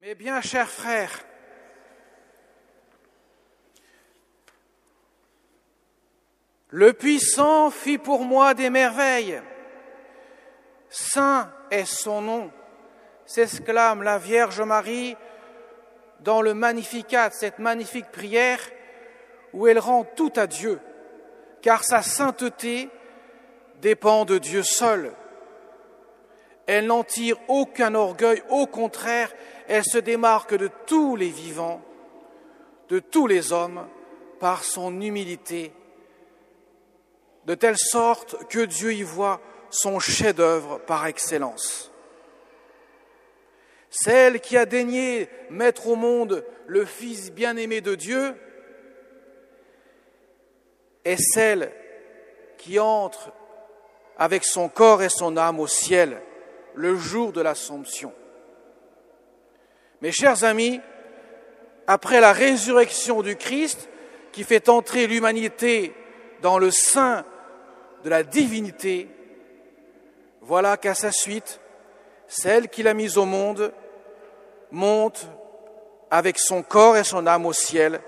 Eh bien, chers frères, le puissant fit pour moi des merveilles. Saint est son nom, s'exclame la Vierge Marie dans le Magnificat, cette magnifique prière où elle rend tout à Dieu, car sa sainteté dépend de Dieu seul. Elle n'en tire aucun orgueil, au contraire, elle se démarque de tous les vivants, de tous les hommes, par son humilité, de telle sorte que Dieu y voit son chef-d'œuvre par excellence. Celle qui a daigné mettre au monde le Fils bien-aimé de Dieu est celle qui entre avec son corps et son âme au ciel le jour de l'Assomption. Mes chers amis, après la résurrection du Christ qui fait entrer l'humanité dans le sein de la divinité, voilà qu'à sa suite, celle qui l'a mise au monde monte avec son corps et son âme au ciel.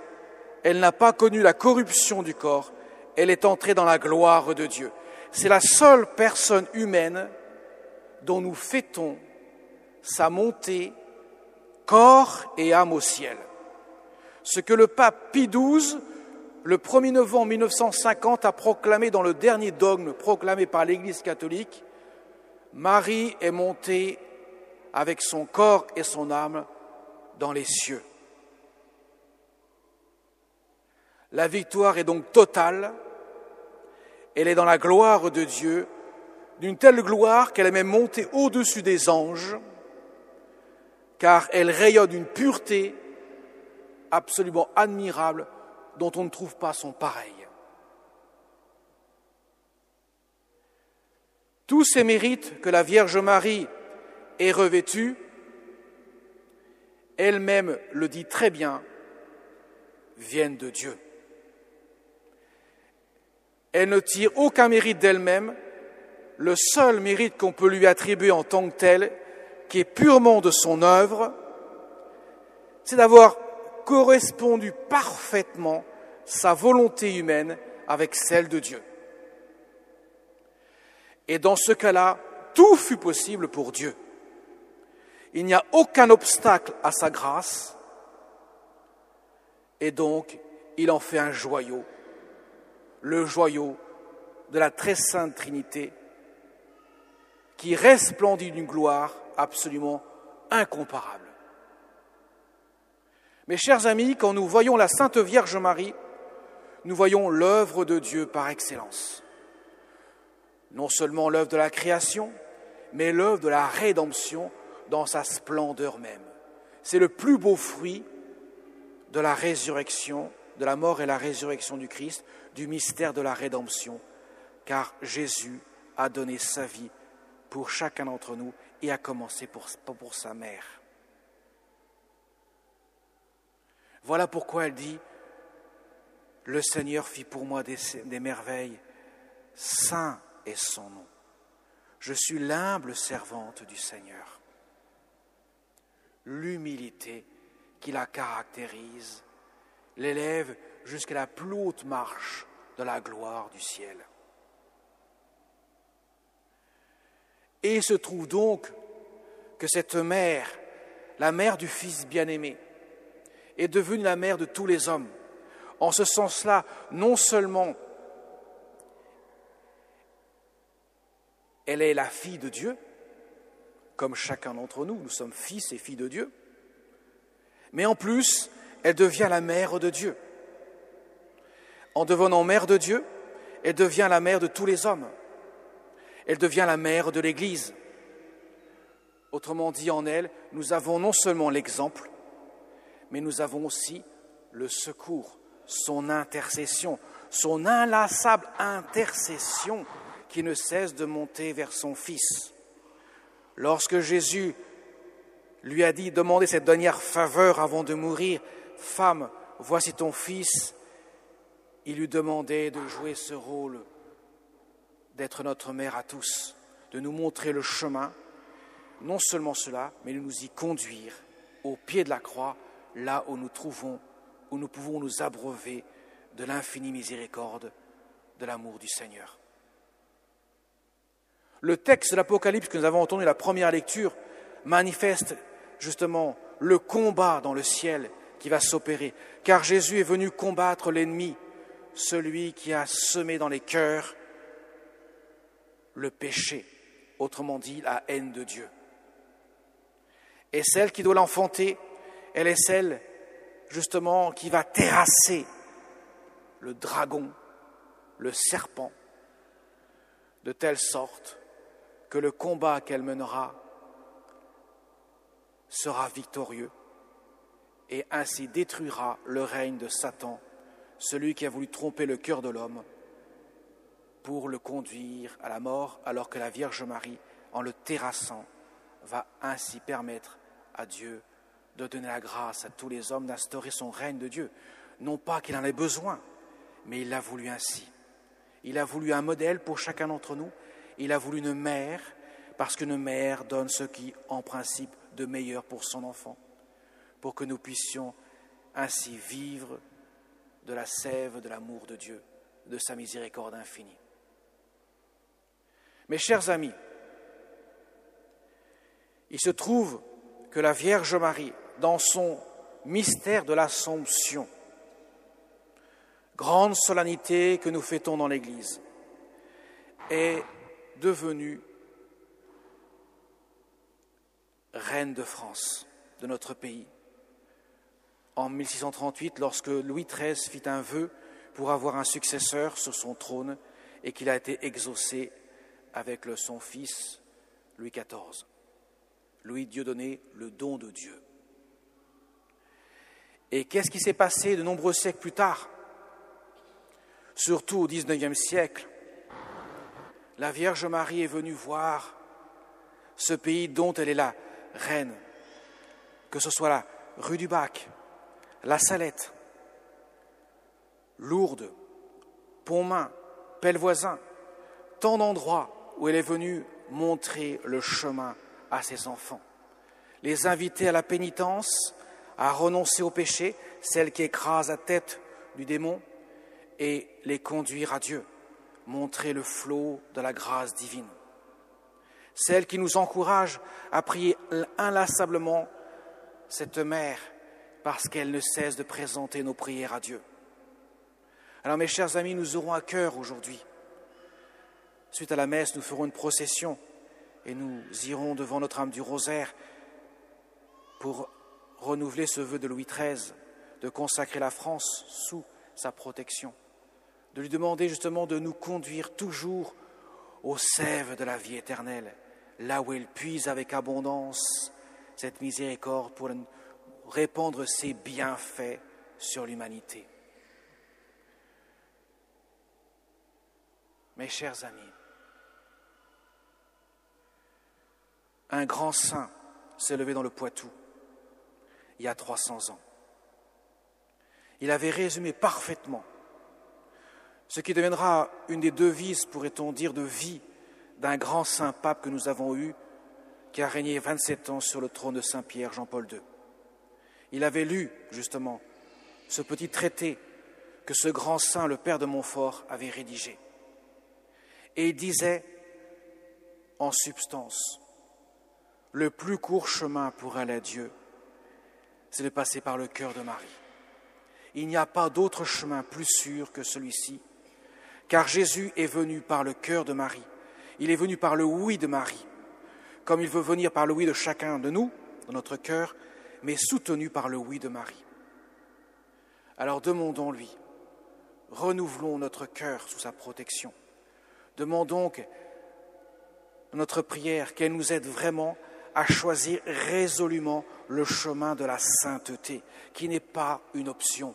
Elle n'a pas connu la corruption du corps, elle est entrée dans la gloire de Dieu. C'est la seule personne humaine dont nous fêtons sa montée, corps et âme au ciel. Ce que le pape Pie XII, le 1er novembre 1950, a proclamé dans le dernier dogme proclamé par l'Église catholique, Marie est montée avec son corps et son âme dans les cieux. La victoire est donc totale. Elle est dans la gloire de Dieu, d'une telle gloire qu'elle est même montée au-dessus des anges, car elle rayonne d'une pureté absolument admirable dont on ne trouve pas son pareil. Tous ces mérites que la Vierge Marie est revêtue, elle-même le dit très bien, viennent de Dieu. Elle ne tire aucun mérite d'elle-même. Le seul mérite qu'on peut lui attribuer en tant que tel, qui est purement de son œuvre, c'est d'avoir correspondu parfaitement sa volonté humaine avec celle de Dieu. Et dans ce cas-là, tout fut possible pour Dieu. Il n'y a aucun obstacle à sa grâce, et donc il en fait un joyau, le joyau de la très sainte Trinité, qui resplendit d'une gloire absolument incomparable. Mes chers amis, quand nous voyons la Sainte Vierge Marie, nous voyons l'œuvre de Dieu par excellence. Non seulement l'œuvre de la création, mais l'œuvre de la rédemption dans sa splendeur même. C'est le plus beau fruit de la résurrection, de la mort et la résurrection du Christ, du mystère de la rédemption, car Jésus a donné sa vie pour chacun d'entre nous et a commencé pour sa mère. Voilà pourquoi elle dit « Le Seigneur fit pour moi des merveilles, saint est son nom. Je suis l'humble servante du Seigneur. » L'humilité qui la caractérise l'élève jusqu'à la plus haute marche de la gloire du ciel. Et il se trouve donc que cette mère, la mère du Fils bien-aimé, est devenue la mère de tous les hommes. En ce sens-là, non seulement elle est la fille de Dieu, comme chacun d'entre nous, nous sommes fils et filles de Dieu, mais en plus, elle devient la mère de Dieu. En devenant mère de Dieu, elle devient la mère de tous les hommes. Elle devient la mère de l'Église. Autrement dit, en elle, nous avons non seulement l'exemple, mais nous avons aussi le secours, son intercession, son inlassable intercession qui ne cesse de monter vers son Fils. Lorsque Jésus lui a dit, demandez cette dernière faveur avant de mourir, « Femme, voici ton Fils », il lui demandait de jouer ce rôle, d'être notre mère à tous, de nous montrer le chemin, non seulement cela, mais de nous y conduire au pied de la croix, là où nous pouvons nous abreuver de l'infinie miséricorde, de l'amour du Seigneur. Le texte de l'Apocalypse que nous avons entendu, la première lecture, manifeste justement le combat dans le ciel qui va s'opérer, car Jésus est venu combattre l'ennemi, celui qui a semé dans les cœurs le péché, autrement dit la haine de Dieu. Et celle qui doit l'enfanter, elle est celle justement qui va terrasser le dragon, le serpent, de telle sorte que le combat qu'elle mènera sera victorieux et ainsi détruira le règne de Satan, celui qui a voulu tromper le cœur de l'homme pour le conduire à la mort, alors que la Vierge Marie, en le terrassant, va ainsi permettre à Dieu de donner la grâce à tous les hommes d'instaurer son règne de Dieu. Non pas qu'il en ait besoin, mais il l'a voulu ainsi. Il a voulu un modèle pour chacun d'entre nous. Il a voulu une mère, parce qu'une mère donne ce qui, en principe, de meilleur pour son enfant, pour que nous puissions ainsi vivre de la sève de l'amour de Dieu, de sa miséricorde infinie. Mes chers amis, il se trouve que la Vierge Marie, dans son mystère de l'Assomption, grande solennité que nous fêtons dans l'Église, est devenue reine de France, de notre pays. En 1638, lorsque Louis XIII fit un vœu pour avoir un successeur sur son trône et qu'il a été exaucé avec son fils Louis XIV. Louis Dieudonné, le don de Dieu. Et qu'est-ce qui s'est passé de nombreux siècles plus tard? Surtout au XIXe siècle, la Vierge Marie est venue voir ce pays dont elle est la reine, que ce soit la rue du Bac, la Salette, Lourdes, Pontmain, Pellevoisin, tant d'endroits où elle est venue montrer le chemin à ses enfants, les inviter à la pénitence, à renoncer au péché, celle qui écrase la tête du démon, et les conduire à Dieu, montrer le flot de la grâce divine. Celle qui nous encourage à prier inlassablement cette mère, parce qu'elle ne cesse de présenter nos prières à Dieu. Alors mes chers amis, nous aurons à cœur aujourd'hui. Suite à la messe, nous ferons une procession et nous irons devant Notre-Dame du Rosaire pour renouveler ce vœu de Louis XIII, de consacrer la France sous sa protection, de lui demander justement de nous conduire toujours aux sèves de la vie éternelle, là où elle puise avec abondance cette miséricorde pour répandre ses bienfaits sur l'humanité. Mes chers amis, un grand saint s'est levé dans le Poitou il y a 300 ans. Il avait résumé parfaitement ce qui deviendra une des devises, pourrait-on dire, de vie d'un grand saint pape que nous avons eu, qui a régné 27 ans sur le trône de Saint-Pierre, Jean-Paul II. Il avait lu, justement, ce petit traité que ce grand saint, le père de Montfort, avait rédigé. Et il disait, en substance, le plus court chemin pour aller à Dieu, c'est de passer par le cœur de Marie. Il n'y a pas d'autre chemin plus sûr que celui-ci, car Jésus est venu par le cœur de Marie. Il est venu par le oui de Marie, comme il veut venir par le oui de chacun de nous, dans notre cœur, mais soutenu par le oui de Marie. Alors demandons-lui, renouvelons notre cœur sous sa protection. Demandons dans notre prière qu'elle nous aide vraiment à choisir résolument le chemin de la sainteté, qui n'est pas une option,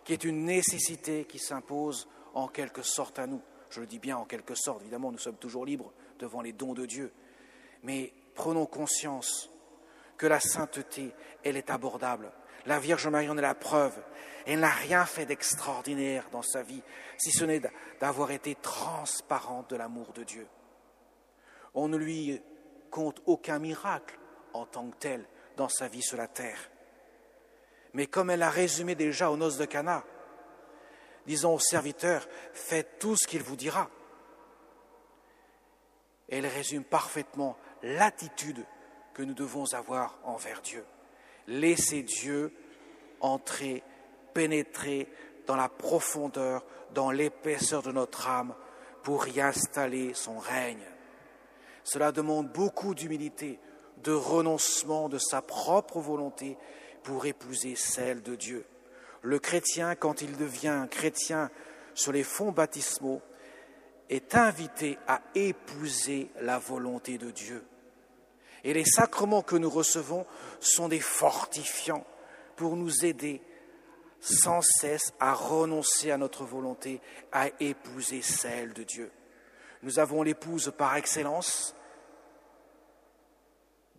qui est une nécessité qui s'impose en quelque sorte à nous. Je le dis bien en quelque sorte, évidemment, nous sommes toujours libres devant les dons de Dieu. Mais prenons conscience que la sainteté, elle est abordable. La Vierge Marie en est la preuve. Elle n'a rien fait d'extraordinaire dans sa vie, si ce n'est d'avoir été transparente de l'amour de Dieu. On ne lui compte aucun miracle en tant que tel dans sa vie sur la terre. Mais comme elle l'a résumé déjà aux noces de Cana, disons au serviteur, faites tout ce qu'il vous dira. Et elle résume parfaitement l'attitude que nous devons avoir envers Dieu. Laissez Dieu entrer, pénétrer dans la profondeur, dans l'épaisseur de notre âme pour y installer son règne. Cela demande beaucoup d'humilité, de renoncement de sa propre volonté pour épouser celle de Dieu. Le chrétien, quand il devient chrétien sur les fonds baptismaux, est invité à épouser la volonté de Dieu. Et les sacrements que nous recevons sont des fortifiants pour nous aider sans cesse à renoncer à notre volonté, à épouser celle de Dieu. Nous avons l'épouse par excellence.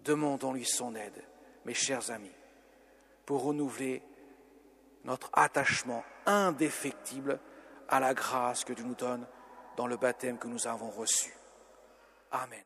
Demandons-lui son aide, mes chers amis, pour renouveler notre attachement indéfectible à la grâce que Dieu nous donne dans le baptême que nous avons reçu. Amen.